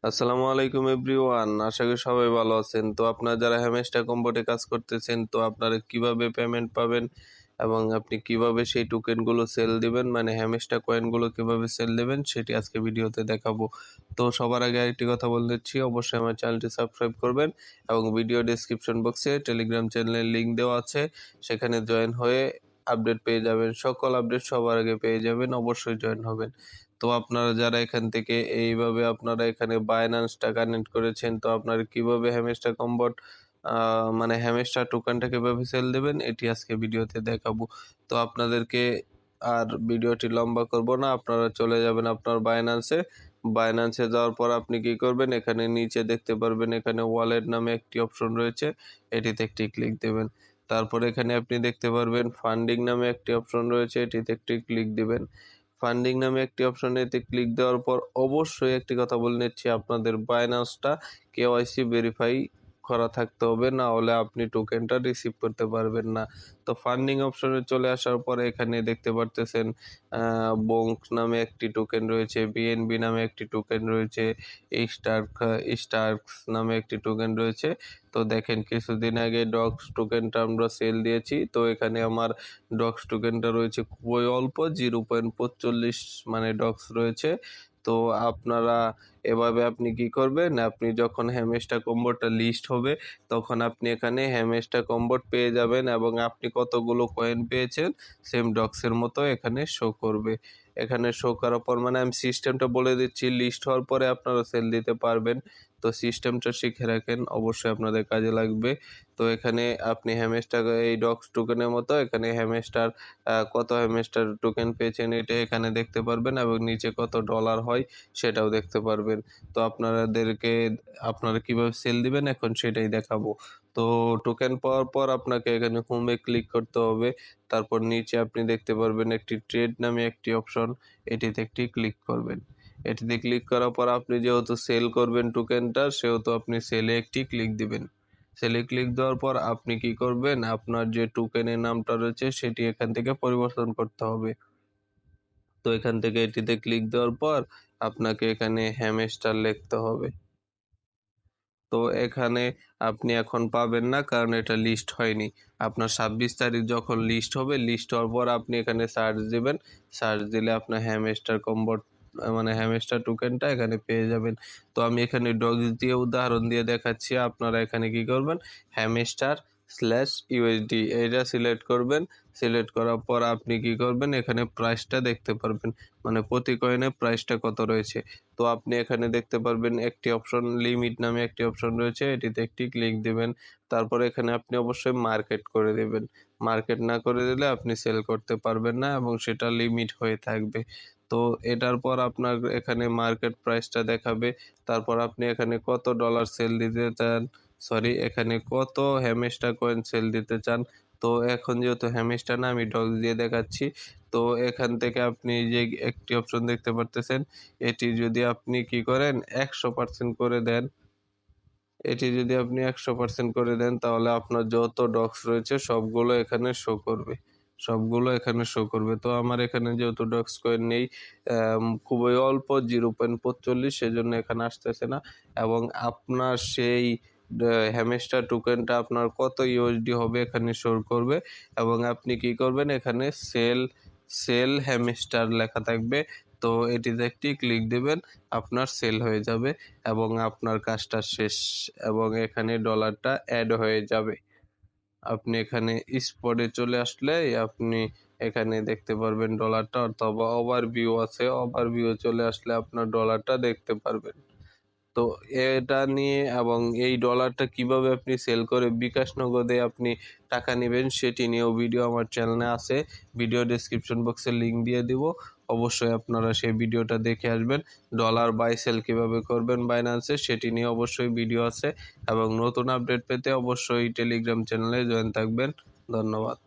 আসসালামু আলাইকুম এভরিওয়ান, আশা করি সবাই ভালো আছেন। তো আপনারা যারা হ্যামস্টার কম্বোটে কাজ করতেছেন, তো আপনারা কিভাবে পেমেন্ট পাবেন এবং আপনি কিভাবে সেই টোকেনগুলো সেল দিবেন, মানে হ্যামস্টার কয়েনগুলো কিভাবে সেল দিবেন সেটি আজকে ভিডিওতে দেখাবো। তো সবার আগে আরেকটি কথা বলে দিচ্ছি, অবশ্যই আমার চ্যানেলটি সাবস্ক্রাইব করবেন এবং ভিডিও ডেসক্রিপশন বক্সে টেলিগ্রাম চ্যানেলের লিঙ্ক দেওয়া আছে, সেখানে জয়েন হয়ে আপডেট পেয়ে যাবেন। সকল আপডেট সবার আগে পেয়ে যাবেন, অবশ্যই জয়েন হবেন। তো আপনারা যারা এখান থেকে এইভাবে আপনারা এখানে বাইন্যান্সটা কানেক্ট করেছেন, তো আপনারা কিভাবে হ্যামস্টার কম্বোট মানে হ্যামস্টার টোকেনটা কিভাবে সেল দেবেন এটি আজকে ভিডিওতে দেখাবো। তো আপনাদেরকে আর ভিডিওটি লম্বা করব না, আপনারা চলে যাবেন আপনার বাইন্যান্সে যাওয়ার পর আপনি কি করবেন, এখানে নিচে দেখতে পারবেন এখানে ওয়ালেট নামে একটি অপশন রয়েছে, এটিতে একটি ক্লিক দেবেন। তারপর এখানে আপনি দেখতে পারবেন ফান্ডিং নামে একটি অপশন রয়েছে, এটিতে একটি ক্লিক দিবেন। ফান্ডিং নামে একটি অপশনেতে ক্লিক দেওয়ার পর অবশ্যই একটি কথা বলে নিচ্ছি, আপনাদের বাইন্যান্সটা কেওয়াইসি ভেরিফাই করা থাকতে হবে, না হলে আপনি টোকেনটা রিসিভ করতে পারবেন না। তো ফান্ডিং অপশনে চলে আসার পরে এখানে দেখতে পারতেছেন বঙ্ক নামে একটি টোকেন রয়েছে, বিএনবি নামে একটি টোকেন রয়েছে, স্টার্কস নামে একটি টোকেন রয়েছে। তো দেখেন কিছুদিন আগে ডক্স টোকেনটা আমরা সেল দিয়েছি, তো এখানে আমার ডক্স টোকেনটা রয়েছে খুবই অল্প, 0.45 মানে ডক্স রয়েছে। তো আপনারা এভাবে আপনি কি করবেন, আপনি যখন হ্যামস্টার কম্বোটা লিস্ট হবে তখন আপনি এখানে হ্যামস্টার কম্বোট পেয়ে যাবেন এবং আপনি কতগুলো কয়েন পেয়েছেন সেম ডক্সের মতো এখানে শো করবে। এখানে শো করার পর মানে আমি সিস্টেমটা বলে দিচ্ছি, লিস্ট হওয়ার পরে আপনারা সেল দিতে পারবেন। তো সিস্টেমটা শিখে রাখেন, অবশ্যই আপনাদের কাজে লাগবে। তো এখানে আপনি হ্যামস্টার এই ডক্স টোকেনের মতো এখানে হ্যামস্টার কত হ্যামস্টার টোকেন পেয়েছেন এটা এখানে দেখতে পারবেন এবং নিচে কত ডলার হয় সেটাও দেখতে পারবেন। তো আপনারা কিভাবে সেল দিবেন এখন সেটাই দেখাবো। তো টোকেন পাওয়ার পর আপনাকে এখানে হোমে ক্লিক করতে হবে। তারপর নিচে আপনি দেখতে পারবেন একটি ট্রেড নামে একটি অপশন, এটিতে একটি ক্লিক করবেন। এটিতে ক্লিক করার পর আপনি যেহেতু সেল করবেন টোকেনটা, সেহেতু আপনি সেলে একটি ক্লিক দিবেন। সেলে ক্লিক দেওয়ার পর আপনি কি করবেন, আপনার যে টোকেনের নামটা রয়েছে সেটি এখান থেকে পরিবর্তন করতে হবে। তো এখান থেকে এটিতে ক্লিক দেওয়ার পর আপনাকে এখানে হ্যামস্টার লিখতে হবে। তো এখানে আপনি এখন পাবেন না, কারণ এটা লিস্ট হয়নি। আপনার 26 তারিখ যখন লিস্ট হবে, লিস্ট হওয়ার পর আপনি এখানে সার্চ দিবেন। সার্চ দিলে আপনার হ্যামস্টার কম্বোট মানে হ্যামস্টার টোকেনটা এখানে পেয়ে যাবেন। তো আমি এখানে ডগস দিয়ে উদাহরণ দিয়ে দেখাচ্ছি, আপনারা এখানে কি করবেন, হ্যামস্টার স্ল্যাশ ইউএসডি এটা সিলেক্ট করবেন। সিলেক্ট করার পর আপনি কি করবেন, এখানে প্রাইসটা দেখতে পারবেন, মানে প্রতি কয়েনে প্রাইসটা কত রয়েছে। তো আপনি এখানে দেখতে পারবেন একটি অপশন লিমিট নামে একটি অপশন রয়েছে, এটিতে একটি ক্লিক দিবেন। তারপরে এখানে আপনি অবশ্যই মার্কেট করে দেবেন। মার্কেট না করে দিলে আপনি সেল করতে পারবেন না এবং সেটা লিমিট হয়ে থাকবে। তো এটার পর আপনার এখানে মার্কেট প্রাইসটা দেখাবে। তারপর আপনি এখানে কত ডলার সেল দিতে চান, এখানে কত হ্যামস্টার কয়েন সেল দিতে চান। তো এখন যেহেতু হ্যামস্টার না, আমি ডগস দিয়ে দেখাচ্ছি। তো এখান থেকে আপনি যে একটি অপশন দেখতে পারতেছেন, এটি যদি আপনি কি করেন 100% করে দেন, এটি যদি আপনি 100% করে দেন তাহলে আপনার যত ডক্স রয়েছে সবগুলো এখানে শো করবে, সবগুলো এখানে শো করবে। তো আমার এখানে যেহেতু ডক্স কয়েন নেই, খুবই অল্প 0.45, সেজন্য এখানে আসতেছে না। এবং আপনার সেই হ্যামস্টার টোকেনটা আপনার কত ইউএসডি হবে এখানে শো করবে এবং আপনি কি করবেন, এখানে সেল সেল হ্যামস্টার লেখা থাকবে। তো এটিতে একটি ক্লিক দিবেন, আপনার সেল হয়ে যাবে এবং আপনার কাজটা শেষ এবং এখানে ডলারটা অ্যাড হয়ে যাবে। আপনি এখানে স্পটে চলে আসলে আপনি এখানে দেখতে পারবেন ডলারটা, অথবা ওভারভিউ আছে, ওভারভিউ চলে আসলে আপনার ডলারটা দেখতে পারবেন। তো এটা নিয়ে এবং এই ডলারটা কিভাবে আপনি সেল করে বিকাশ নগদে আপনি টাকা নেবেন সেটি নিয়েও ভিডিও আমার চ্যানেলে আছে, ভিডিও ডেসক্রিপশন বক্সে লিঙ্ক দিয়ে দিব, অবশ্যই আপনারা সেই ভিডিওটা দেখে আসবেন। ডলার বাই সেল কীভাবে করবেন বাইন্যান্সে সেটি নিয়ে অবশ্যই ভিডিও আছে এবং নতুন আপডেট পেতে অবশ্যই টেলিগ্রাম চ্যানেলে জয়েন থাকবেন। ধন্যবাদ।